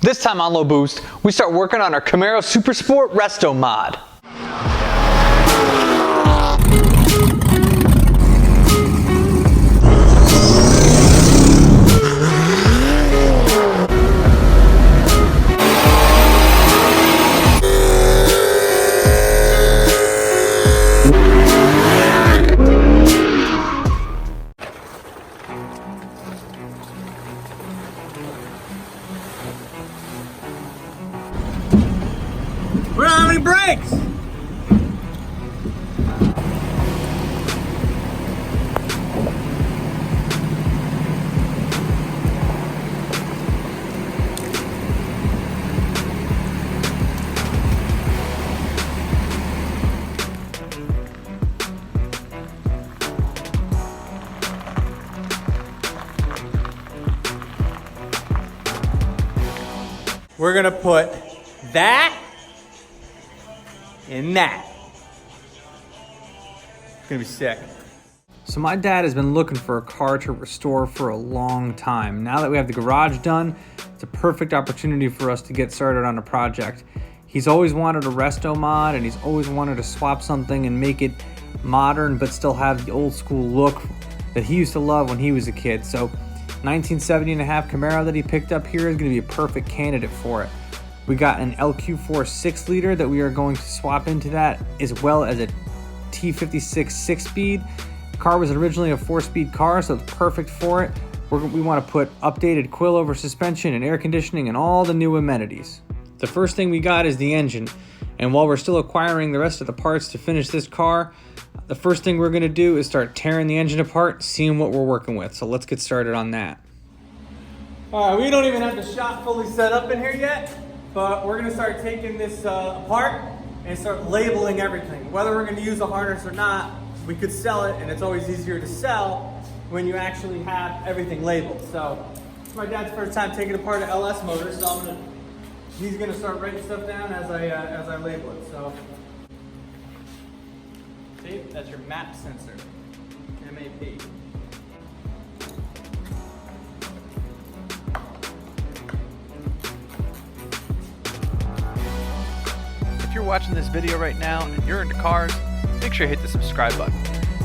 This time on Low Boost, we start working on our CAMARO Super Sport Restomod. We don't have any brakes! We're gonna put that in that. It's gonna be sick. So my dad has been looking for a car to restore for a long time. Now that we have the garage done, it's a perfect opportunity for us to get started on a project. He's always wanted a Restomod, and he's always wanted to swap something and make it modern but still have the old school look that he used to love when he was a kid. So 1970 and a half Camaro that he picked up here is going to be a perfect candidate for it. We got an LQ4 6 liter that we are going to swap into that, as well as a T56 6-speed. The car was originally a 4-speed car, so it's perfect for it. We want to put updated coilover suspension and air conditioning and all the new amenities. The first thing we got is the engine, and while we're still acquiring the rest of the parts to finish this car, the first thing we're going to do is start tearing the engine apart, seeing what we're working with. So let's get started on that. All right, we don't even have the shop fully set up in here yet, but we're gonna start taking this apart and start labeling everything. Whether we're gonna use a harness or not, we could sell it, and it's always easier to sell when you actually have everything labeled. So it's my dad's first time taking apart an LS motor, so he's gonna start writing stuff down as I label it. So see, that's your map sensor, MAP. If you're watching this video right now and you're into cars, make sure you hit the subscribe button.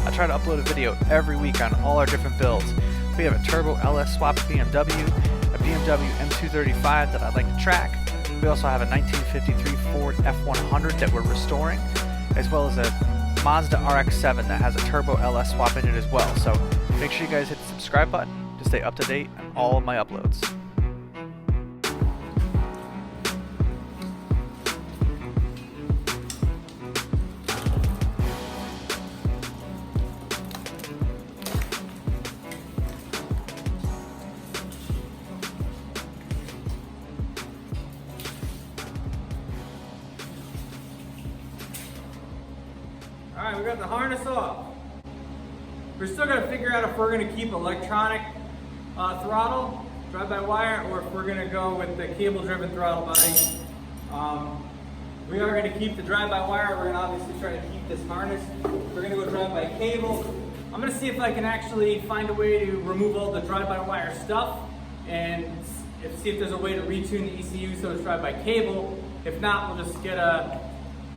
I try to upload a video every week on all our different builds. We have a turbo LS swapped BMW, a BMW M235 that I'd like to track. We also have a 1953 Ford F100 that we're restoring, as well as a Mazda RX-7 that has a turbo LS swap in it as well. So make sure you guys hit the subscribe button to stay up to date on all of my uploads. All right, we got the harness off. We're still gonna figure out if we're gonna keep electronic throttle, drive-by-wire, or if we're gonna go with the cable-driven throttle body. We are gonna keep the drive-by-wire. We're gonna obviously try to keep this harness. We're gonna go drive-by-cable. I'm gonna see if I can actually find a way to remove all the drive-by-wire stuff and see if there's a way to retune the ECU so it's drive-by-cable. If not, we'll just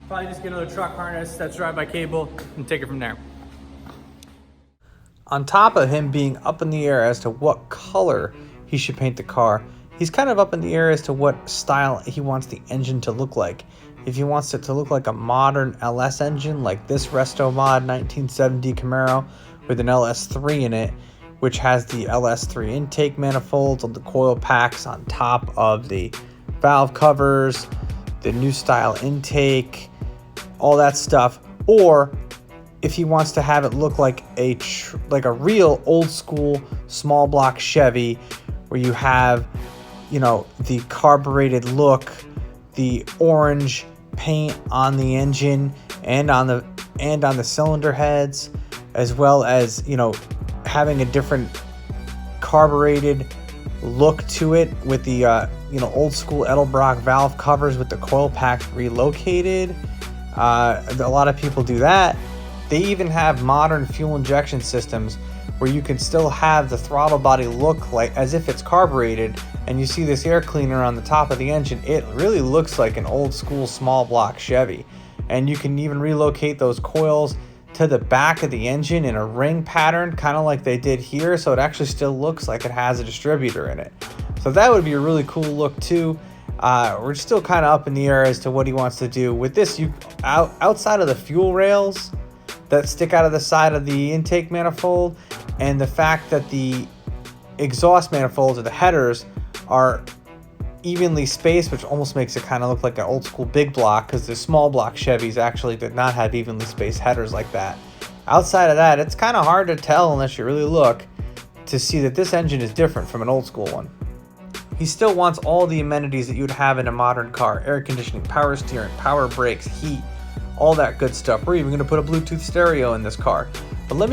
probably just get another truck harness that's drive-by-cable and take it from there. On top of him being up in the air as to what color he should paint the car, he's kind of up in the air as to what style he wants the engine to look like. If he wants it to look like a modern LS engine, like this Restomod 1970 Camaro with an LS3 in it, which has the LS3 intake manifolds on the coil packs on top of the valve covers, the new style intake, all that stuff. Or if he wants to have it look like a real old school small block Chevy, where you have, you know, the carbureted look, the orange paint on the engine and on the cylinder heads, as well as, you know, having a different carbureted look to it with the old school Edelbrock valve covers with the coil pack relocated. A lot of people do that. They even have modern fuel injection systems where you can still have the throttle body look like as if it's carbureted, and you see this air cleaner on the top of the engine. It really looks like an old school small block Chevy. And you can even relocate those coils to the back of the engine in a ring pattern, kind of like they did here, so it actually still looks like it has a distributor in it. So that would be a really cool look too. We're still kind of up in the air as to what he wants to do with this. Outside of the fuel rails that stick out of the side of the intake manifold, and the fact that the exhaust manifolds or the headers are evenly spaced, which almost makes it kind of look like an old school big block, because the small block Chevys actually did not have evenly spaced headers like that. Outside of that, it's kind of hard to tell unless you really look to see that this engine is different from an old school one. He still wants all the amenities that you would have in a modern car: air conditioning, power steering, power brakes, heat, all that good stuff. We're even going to put a Bluetooth stereo in this car. But let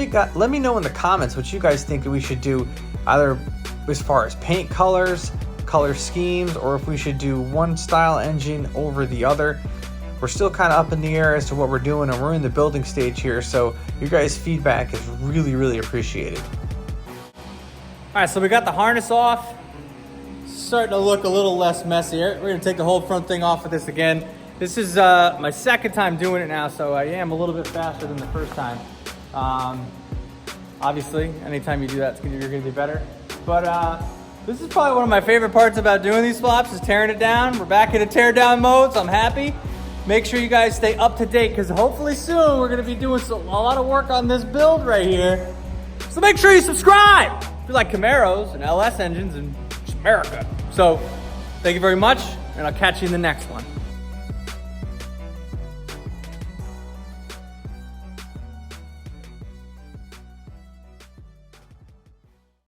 me know in the comments what you guys think that we should do, either as far as paint colors, color schemes, or if we should do one style engine over the other. We're still kind of up in the air as to what we're doing, and we're in the building stage here, so your guys' feedback is really appreciated. All right, so we got the harness off. Starting to look a little less messy. We're gonna take the whole front thing off of this again. This is my second time doing it now, so I am a little bit faster than the first time. Obviously, anytime you do that, you're gonna be better. But this is probably one of my favorite parts about doing these swaps, is tearing it down. We're back into tear down mode, so I'm happy. Make sure you guys stay up to date, because hopefully soon we're gonna be doing a lot of work on this build right here. So make sure you subscribe if you like Camaros and LS engines and America. So thank you very much, and I'll catch you in the next one.